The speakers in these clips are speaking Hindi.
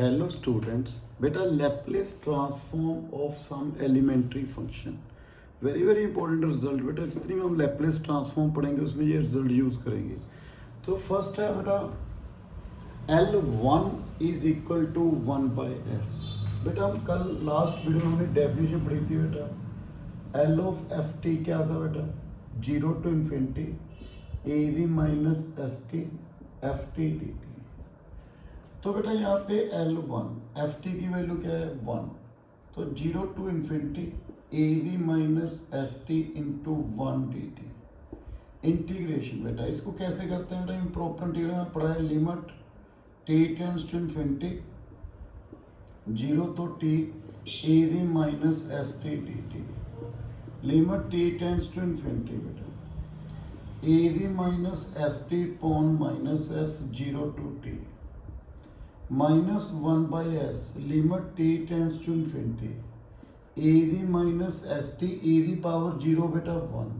Hello students, बेटा Laplace transform of some elementary function very important result बेटा जितनी भी हम Laplace transform पढ़ेंगे उसमें ये result यूज करेंगे। तो फर्स्ट है बेटा L1 is equal to 1 by S। बेटा हम कल लास्ट वीडियो में हमने डेफिनेशन पढ़ी थी बेटा L of ft क्या था बेटा 0 to infinity a d minus st ft dt। तो बेटा यहाँ पे L1 ft की वैल्यू क्या है 1, तो 0 to infinity a d minus s T into 1 D T integration. बेटा इसको कैसे करते हैं बेटा इम्प्रॉपर इंटीग्रल में पढ़ा है limit t tends to infinity 0 तो t a d minus s t d t limit t tends to infinity बेटा a d minus s t upon minus s 0 to t minus 1 by s limit t tends to infinity e the minus s t e the power 0 बेटा 1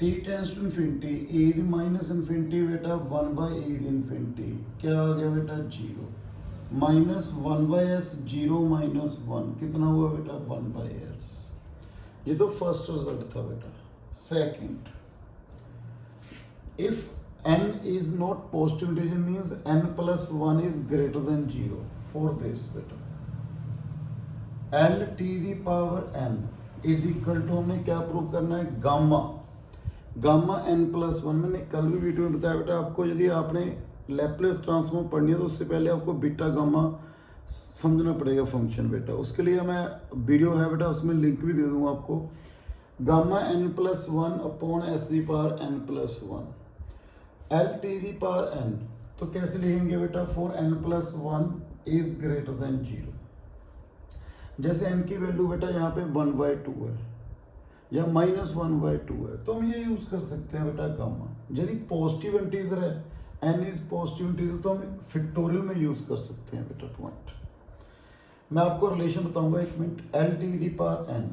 t tends to infinity e the minus infinity बेटा 1 बाई ए दी इन्फिनिटी क्या आ गया बेटा 0 माइनस 1 बाई एस 0 माइनस 1 कितना हुआ बेटा 1 बाई एस। ये तो फर्स्ट रिजल्ट था बेटा। Second, if n is not positive integer means n plus 1 is greater than 0 for this beta l t the power n is equal to हमने क्या प्रूव करना है गामा गामा n प्लस 1। मैंने कल भी वीडियो में बताया बेटा आपको यदि आपने लैप्लेस ट्रांसफॉर्म पढ़नी है तो उससे पहले आपको बीटा गामा समझना पड़ेगा फंक्शन बेटा। उसके लिए मैं वीडियो है बेटा उसमें लिंक भी दे दूंगा आपको। Gamma n plus 1 upon s the power n plus 1 L t the power n, तो कैसे लिखेंगे बेटा for n plus 1 is greater than 0। जैसे एन की वैल्यू बेटा यहाँ पे 1/2 है या माइनस 1/2 है तो हम ये यूज कर सकते हैं बेटा गामा। यदि पॉजिटिव इंटीजर है एन इज पॉजिटिव इंटीजर तो हम फैक्टोरियल में यूज कर सकते हैं बेटा पॉइंट। मैं आपको रिलेशन बताऊंगा एक minute. L t the power n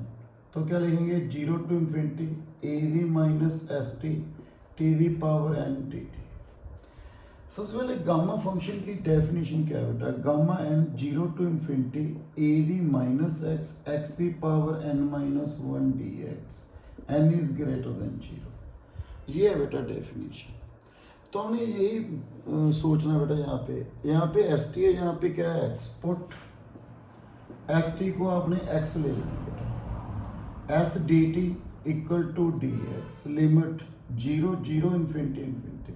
तो क्या लिखेंगे 0 to infinity e the minus s t t the power n t t. सबसे पहले गामा फंक्शन की डेफिनेशन क्या है बेटा gamma n 0 to infinity e the minus x x the power n minus 1 d x n is greater than 0। ये है बेटा डेफिनेशन। तो हमने यही सोचना बेटा यहाँ पे एस टी है यहाँ पे क्या है एक्स पुट एस टी को आपने एक्स ले लेना बेटा s d t equal to d x limit 0 0 infinity infinity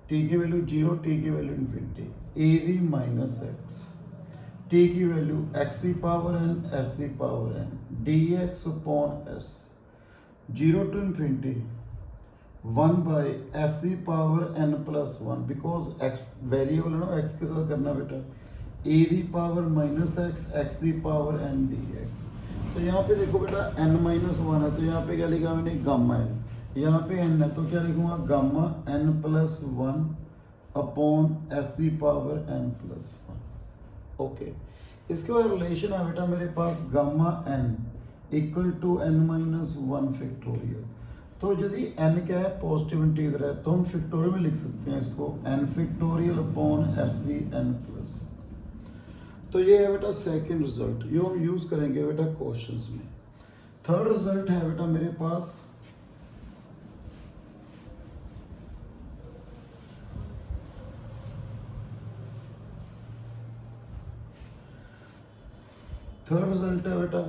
t की वैल्यू 0 टी की value infinity e the minus x t की value x the power n s the power n d x upon s 0 to infinity 1 by s the power n plus 1 because x variable है ना एक्स के साथ करना बेटा e the power minus x the power n d x. तो यहाँ पे देखो बेटा एन माइनस 1 है तो यहाँ पे क्या लिखा मैंने गामा एन, यहाँ पे एन है तो क्या लिखूंगा gamma n plus 1 upon s the power n plus 1। Okay, इसके बाद रिलेशन है बेटा मेरे पास gamma n equal to n minus 1 factorial. तो यदि एन क्या है पॉजिटिव इंटीजर है तो हम फैक्टोरियल में लिख सकते हैं इसको एन फैक्टोरियल अपॉन एस दी एन प्लस। तो ये है बेटा सेकंड रिजल्ट, ये हम यूज करेंगे बेटा क्वेश्चंस में। थर्ड रिजल्ट है बेटा मेरे पास थर्ड रिजल्ट है बेटा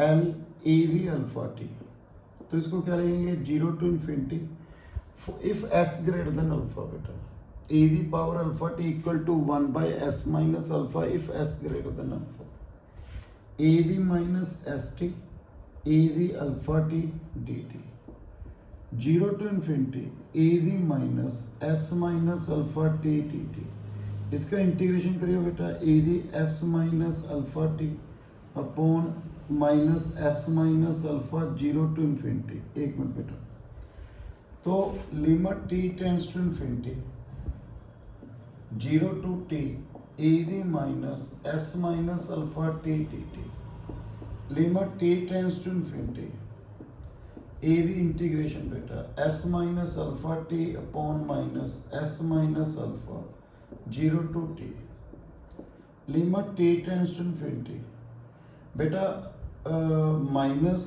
L e the alpha t. तो इसको क्या लिखेंगे 0 to infinity if s greater than alpha बेटा e the power alpha t equal to 1 by s minus alpha if s greater than alpha e the minus s t e the alpha t d t 0 to infinity e the minus s minus alpha t t t. इसका इंटीग्रेशन करिए बेटा e the s minus alpha t upon minus s minus alpha 0 to infinity. एक मिनट बेटा तो limit t tends to infinity 0 to t e the minus s minus alpha t t t limit t tends to infinity e the integration बेटा s minus alpha t upon minus s minus alpha 0 to t, limit t tends to infinity बेटा minus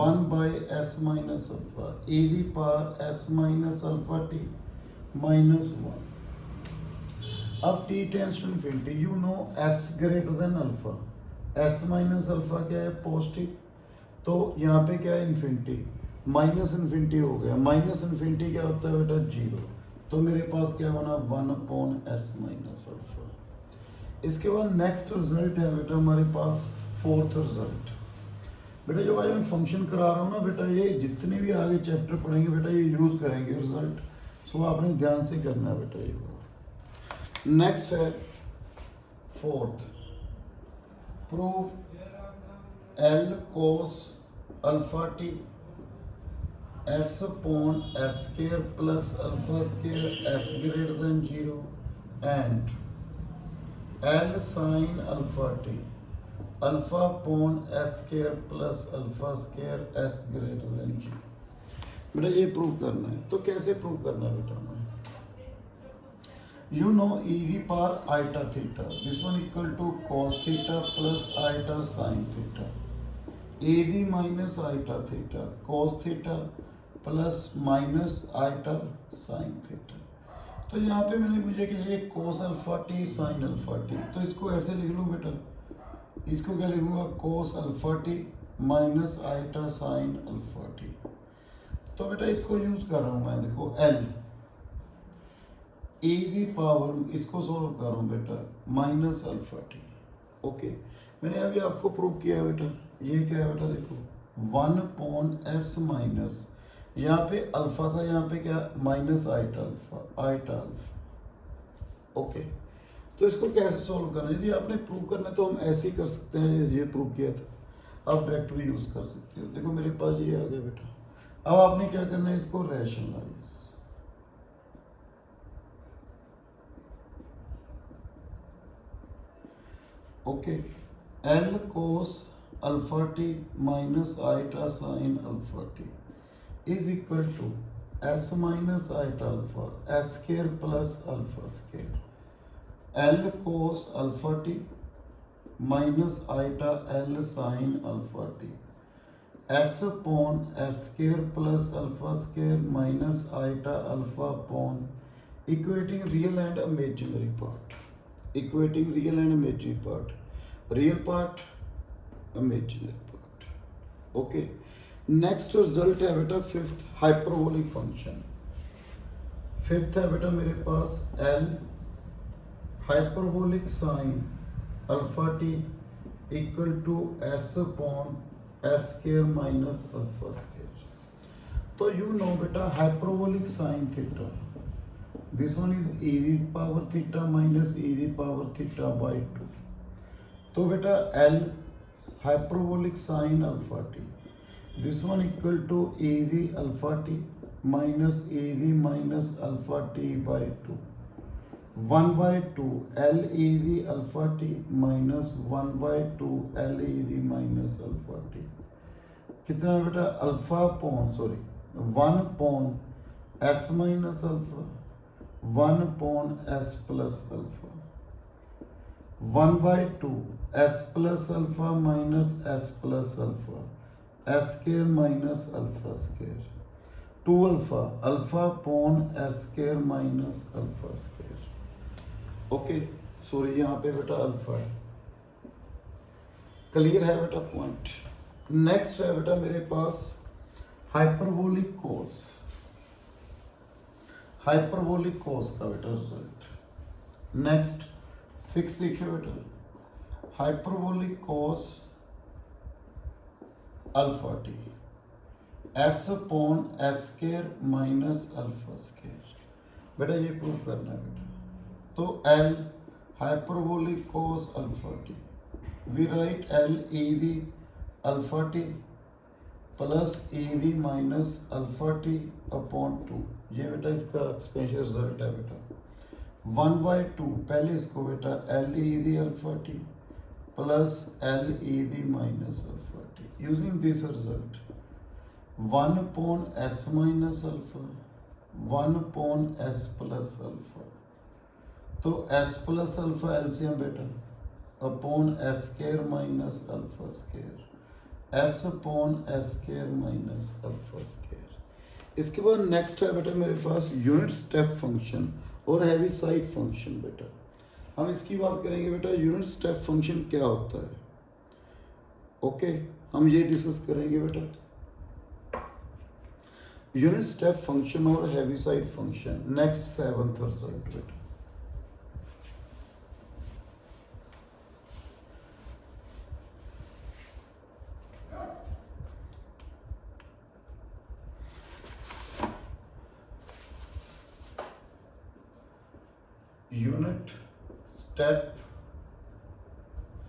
1 by s minus alpha e the power s minus alpha t minus 1। अब t tends to infinity, you know s greater than alpha, s minus alpha क्या है पॉजिटिव, तो यहाँ पे क्या है इन्फिनिटी, माइनस इन्फिनिटी हो गया, माइनस इन्फिनिटी क्या होता है बेटा 0, तो मेरे पास क्या बना 1/s माइनस अल्फा। इसके बाद नेक्स्ट रिजल्ट है बेटा हमारे पास फोर्थ रिजल्ट। बेटा जो आज मैं फंक्शन करा रहा हूँ ना बेटा, ये जितने भी आगे चैप्टर पढ़ेंगे बेटा ये यूज़ करेंगे रिजल्ट, सो आपने ध्यान से करना है बेटा ये। नेक्स्ट है fourth, prove L cos alpha t s upon s square plus alpha square s greater than 0 and L sin alpha t alpha upon s square plus alpha square s greater than 0। बेटा ये प्रूव करना है, तो कैसे प्रूव करना है बेटा हमें, you know e the power iota theta, this one equal to cos theta plus iota sin theta, e the minus iota theta cos theta plus minus iota sine theta. तो यहाँ पे मैंने मुझे कि ये cos alpha t sine alpha t, तो इसको ऐसे लिख लूँ बेटा, इसको क्या लिखूँगा cos alpha t minus iota sine alpha t. तो बेटा इसको यूज कर रहा हूँ मैं, देखो L ए दी पावर, इसको सोल्व कर रहा हूँ बेटा माइनस अल्फा टी। ओके मैंने अभी आपको प्रूव किया है बेटा, ये क्या है बेटा देखो 1/s माइनस, यहाँ पे अल्फा था, यहाँ पे क्या minus iota alpha, iota alpha. Okay तो इसको कैसे सॉल्व करना है, यदि आपने प्रूव करना है तो हम ऐसे ही कर सकते हैं, ये प्रूव किया था, आप डायरेक्ट भी यूज कर सकते हो। देखो मेरे पास ये आ गया बेटा, अब आपने क्या करना है इसको rationalise, okay L cos alpha t minus iota sine alpha t is equal to s minus iota alpha s square plus alpha square, L cos alpha t minus iota L sine alpha t s upon s square plus alpha square minus iota alpha upon equating real and imaginary part, equating real and imaginary part, real part imaginary part. Okay next result है बेटा फिफ्थ, हाइपरबोलिक फंक्शन। फिफ्थ है बेटा मेरे पास L hyperbolic sine alpha t equal to s upon s square minus alpha square. तो यू नो बेटा hyperbolic sine theta, this one is e the power theta minus e the power theta by 2। तो बेटा L hyperbolic sine alpha t, this one equal to e the alpha t minus e the minus alpha t by 2, 1/2 L e the alpha t minus 1/2 L e the minus alpha t. कितना है बेटा alpha upon sorry 1 s minus alpha 1 s plus alpha, 1/2 s plus alpha minus s plus alpha s square minus alpha square, 2 alpha alpha upon s square minus alpha square. Okay sorry यहाँ पे बेटा अल्फा है, क्लियर है बेटा पॉइंट। नेक्स्ट है बेटा मेरे पास हाइपरबोलिक कोस, हाइपरबोलिक कोस का बेटा रिजल्ट। नेक्स्ट सिक्स देखिए बेटा, hyperbolic cos alpha t s upon s square minus alpha square. बेटा ये प्रूव करना है बेटा, तो L hyperbolic cos alpha t, we write L e the alpha t plus e the minus alpha t upon 2। ये बेटा इसका एक्सपेंशन रिजल्ट है बेटा 1/2, पहले इसको बेटा L e the alpha t plus L e the minus alpha T, using this result 1/s minus alpha 1/s plus alpha तो एस प्लस अल्फा एलसीएम बेटा upon S square minus alpha square, S upon S square minus alpha square. इसके बाद नेक्स्ट है बेटा मेरे पास यूनिट स्टेप फंक्शन और हैवी साइड फंक्शन। बेटा हम इसकी बात करेंगे बेटा, यूनिट स्टेप फंक्शन क्या होता है। ओके, हम ये डिस्कस करेंगे बेटा, यूनिट स्टेप फंक्शन और heavy side function next 7th result बेटा। यूनिट स्टेप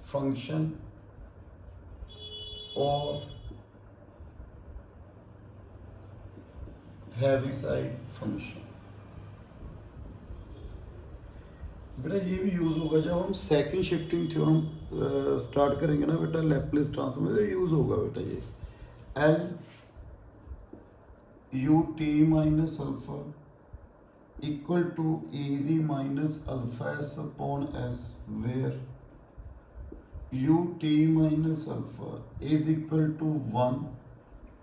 फंक्शन और हैवी साइड फंक्शन बेटा ये भी यूज होगा जब हम सेकंड शिफ्टिंग थ्योरम स्टार्ट करेंगे ना बेटा, लैप्लेस ट्रांसफॉर्म में तो यूज होगा बेटा ये L u t minus alpha equal to e the minus alpha s upon s where u t minus alpha is equal to 1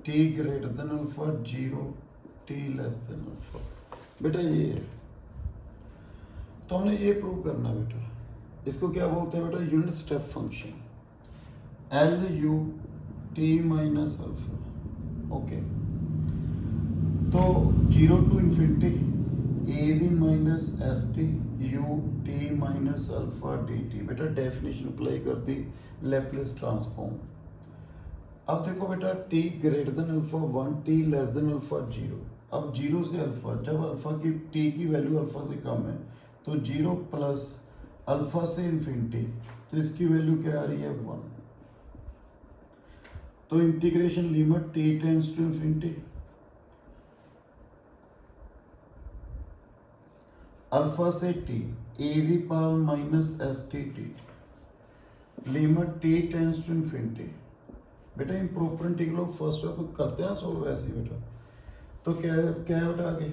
t greater than alpha 0 t less than alpha. बेटा ये है, तो हमने ये प्रूव करना है बेटा। इसको क्या बोलते हैं बेटा, unit step function L u t minus alpha. Okay, तो 0 to infinity e the minus s t u t minus alpha d t. बेटा डेफिनेशन अप्लाई कर दी लैप्लेस ट्रांसफॉर्म। अब देखो बेटा t greater than alpha 1 t less than alpha 0। अब 0 से अल्फा, जब अल्फा की टी की वैल्यू अल्फा से कम है तो 0 प्लस अल्फा से इन्फिनिटी, तो इसकी वैल्यू क्या आ रही है 1। तो integration limit t tends to infinity alpha से t e the power minus s t t limit t tends to infinity. बेटा इम्प्रॉपर इंटीग्रल फर्स्ट ऑफ करते हैं सोल्व ऐसे बेटा, तो क्या क्या है बेटा आगे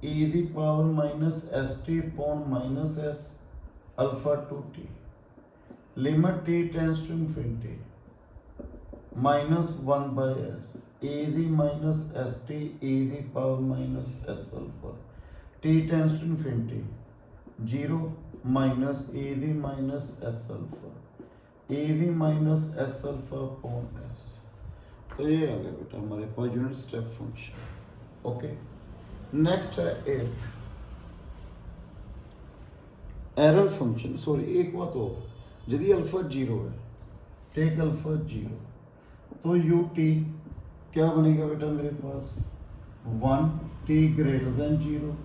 e the power minus s t upon minus s alpha to t limit t tends to infinity minus 1 by s e the minus s t e the power minus s alpha t tends to infinity 0 minus e the minus s alpha e the minus s alpha upon s. तो ये आ गया बेटा हमारे पास unit step function. Okay, next है 8th एरर फंक्शन। सॉरी एक बात हो, यदि अल्फा 0 है, टेक अल्फा 0, तो यू टी क्या बनेगा बेटा मेरे पास 1 t greater than 0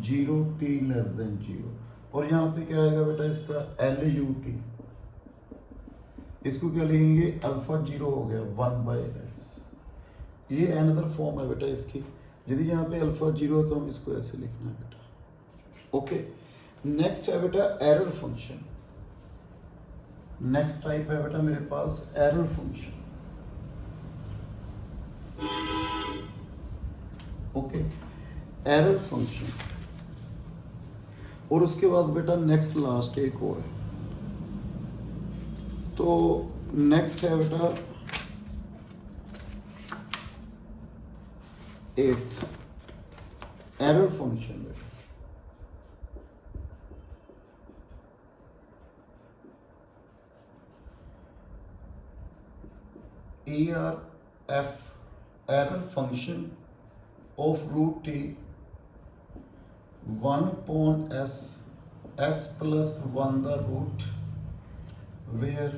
0 t less then 0। और यहाँ पे क्या आएगा बेटा इसका एल यू टी, इसको क्या लिखेंगे अल्फा 0 हो गया 1 बाय एस। ये अनदर फॉर्म है बेटा इसकी, यदि यहाँ पे अल्फा 0 है तो हम इसको ऐसे लिखना है बेटा। ओके, नेक्स्ट है बेटा एरर फंक्शन। नेक्स्ट टाइप है बेटा मेरे पास error function. Okay, error function. और उसके बाद बेटा नेक्स्ट लास्ट एक और है, तो नेक्स्ट है बेटा 8th एरर फंक्शन। बेटा e r f error function of root t 1 upon s s plus 1 the root where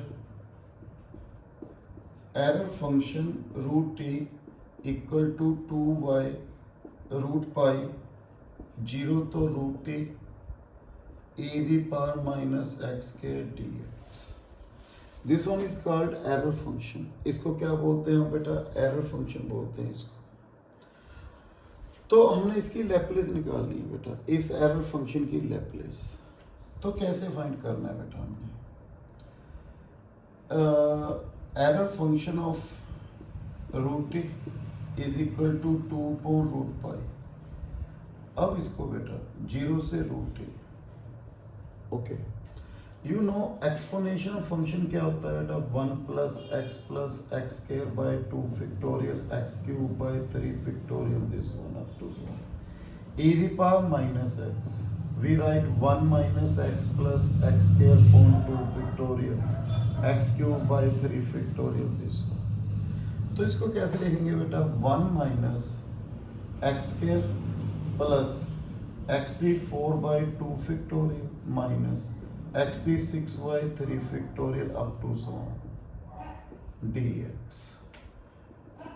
error function root t equal to 2 by root pi 0 to root t a the power minus x square dx। This one is called error function. इसको क्या बोलते हैं हम बेटा, एरर फंक्शन बोलते हैं इसको। तो हमने इसकी लैप्लेस निकालनी है बेटा, इस एरर फंक्शन की लैप्लेस। तो कैसे फाइंड करना है बेटा हमने, error function of root t is equal to 2 upon root pi. अब इसको बेटा 0 से root t okay, you know exponential function क्या होता है बेटा, 1 plus x square by 2 factorial x cube by 3 factorial this one up to so e the power minus x, we write 1 minus x plus x square upon 2 factorial x cube by 3 factorial this one। तो इसको कैसे लिखेंगे बेटा, 1 minus x square plus x the 4 by 2 factorial minus x the 6 by 3 factorial up to so d x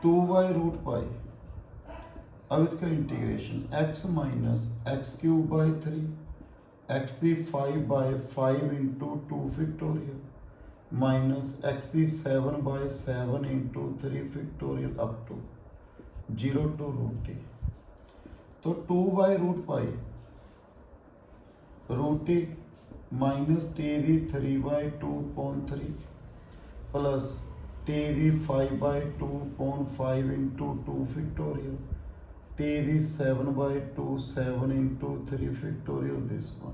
2 by root pi. अब इसका integration x minus x cube by 3 x the 5 by 5 into 2 factorial minus x the 7 by 7 into 3 factorial up to 0 to root t. तो 2 by root pi root t minus T the 3 by 2 upon 3 plus t the 5 by 2 upon 5 into 2 factorial t the 7 by 2 7 into 3 factorial this one.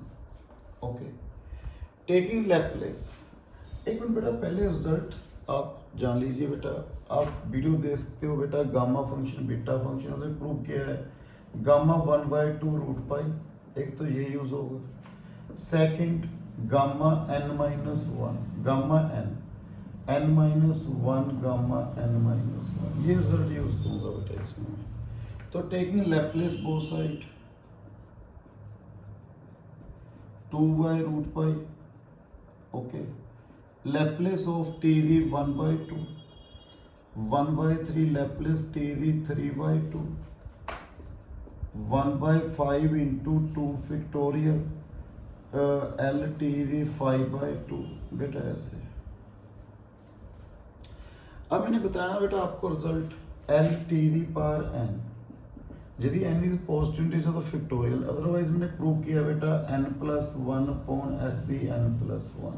Okay, taking Laplace. एक मिनट बेटा, पहले रिजल्ट आप जान लीजिए बेटा। आप वीडियो देखते हो बेटा, गामा फंक्शन बीटा फंक्शन हमने प्रूव किया है, गामा 1 बाई 2 रूट पाई, एक तो ये यूज होगा। Second gamma n minus 1 gamma n minus 1 gamma n minus 1, ये रिजल्ट यूज करूँगा बेटा इसमें। तो taking Laplace both side 2 by root pi. Okay, Laplace of t the 1 by 2 1 by 3 Laplace t the 3 by 2 1 by 5 into 2 factorial L t the 5 by 2 बेटा ऐसे। अब मैंने बताया ना बेटा आपको result L t the power n, यदि n इज पॉजिटिव इंटीजर तो फैक्टोरियल, अदरवाइज मैंने प्रूव किया बेटा n plus 1 upon s the n plus 1।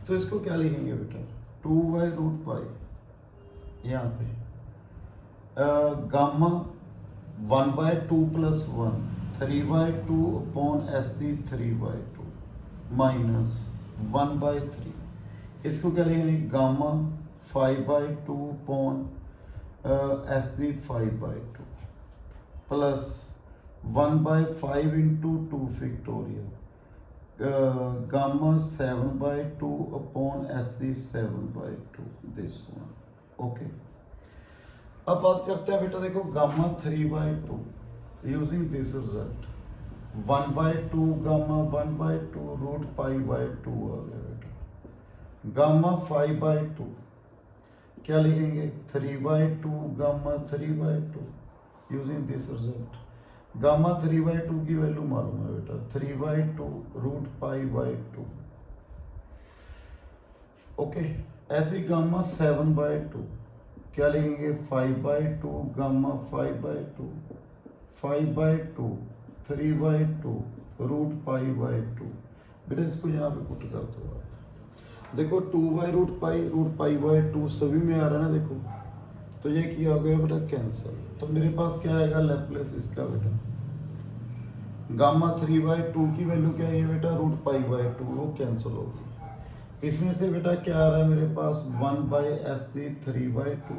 तो इसको क्या लिखेंगे बेटा, 2 बाई रूट पाई यहाँ पे gamma 1 by 2 plus 1 3 by 2 upon s the 3 by 2 minus 1 by 3, इसको क्या लिखेंगे gamma 5 by 2 upon s the 5 by 2 plus 1 by 5 into 2 factorial gamma 7 by 2 upon s the 7 by 2 this one. Okay, अब बात करते हैं बेटा, देखो gamma 3 by 2 using this result 1 by 2 gamma 1 by 2 root pi by 2 आ गया बेटा। गामा 5 बाई 2 क्या लिखेंगे 3 by 2 gamma 3 by 2 using this result. Gamma 3 by 2 की वैल्यू मालूम है बेटा 3 by 2 root pi by 2। Okay, ऐसे ही गामा 7 बाई 2 क्या लिखेंगे 5 by 2 gamma 5 by 2 5 by 2 3 by 2 root pi by 2। बेटा इसको यहाँ पे पुट कर दो आप। देखो 2 बाई रूट पाई बाई 2 सभी में आ रहा है ना, देखो तो ये किया हो गया बेटा कैंसिल। तो मेरे पास क्या आएगा लैप्लेस इसका बेटा, गामा 3 बाई 2 की वैल्यू क्या है बेटा रूट पाई बाई 2, वो कैंसिल होगी। इसमें से बेटा क्या आ रहा है मेरे पास 1 बाई एस दी 3 बाई 2।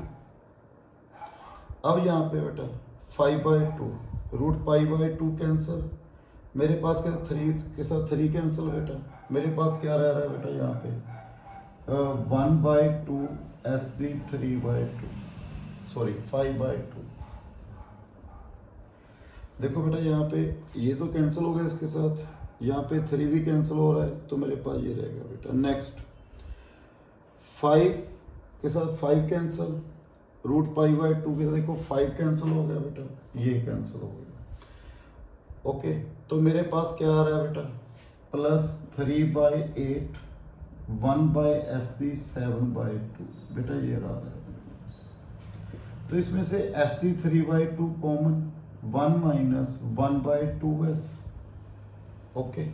अब यहाँ पे बेटा 5 by 2 root pi by 2 cancel, मेरे पास क्या 3 के साथ 3 कैंसिल बेटा, मेरे पास क्या रह रहा है बेटा यहाँ पे 1 by 2 S the 3 by 2 sorry 5 by 2। देखो बेटा यहाँ पे ये तो कैंसिल हो गया इसके साथ, यहाँ पे 3 भी कैंसिल हो रहा है, तो मेरे पास ये रहेगा बेटा। नेक्स्ट 5 के साथ 5 कैंसिल, रूट पाई बाई 2 के साथ देखो 5 कैंसिल हो गया बेटा, ये कैंसिल हो गया। ओके, तो मेरे पास क्या आ रहा है बेटा plus 3 by 8 1 by s the 7 by 2 बेटा ये रहा है। तो इसमें से s the 3 by 2 common 1 minus 1 by 2s। Okay,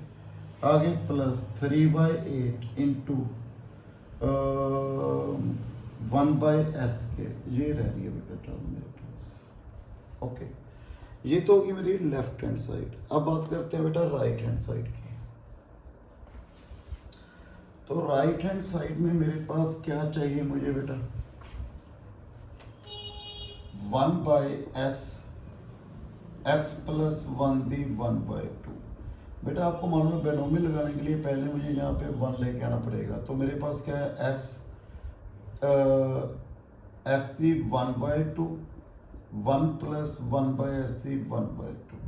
आगे plus 3 by 8 into 1 by s के, ये रह रही है बेटा टर्म मेरे पास। ओके, ये तो होगी मेरी लेफ्ट हैंड साइड। अब बात करते हैं बेटा राइट हैंड साइड की। तो राइट हैंड साइड में मेरे पास क्या चाहिए मुझे बेटा, 1/s, s प्लस 1 दी 1/2। बेटा आपको मालूम है बेनोमी लगाने के लिए पहले मुझे यहाँ पे 1 लेके आना पड़ेगा। तो मेरे पास क्या है, s the 1/2, 1 plus 1/s the 1/2,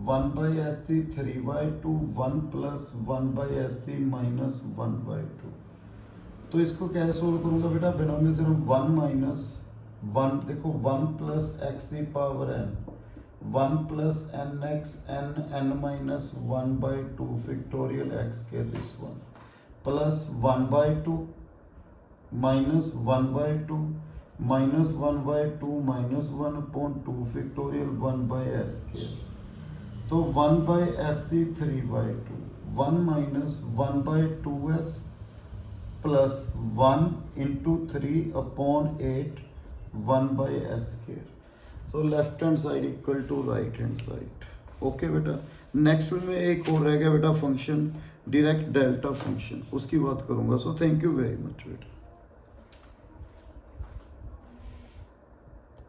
1/s the 3/2, 1 plus 1/s दी -1/2। तो इसको कैसे सोल्व करूँगा बेटा, बिनोमियल थ्योरम 1 माइनस 1, देखो 1 plus x the power n, 1 plus nx n minus 1/2 factorial x के this one, plus 1/2 minus 1/2 minus 1/2 minus 1/2 factorial 1/s के। तो 1/s the 3/2, 1 minus 1/2s plus 1 into 3/8 1/s square. So left hand side equal to right hand side. Okay बेटा, नेक्स्ट में एक और रह गया बेटा फंक्शन, डायरेक्ट डेल्टा फंक्शन, उसकी बात करूंगा। So thank you very much बेटा।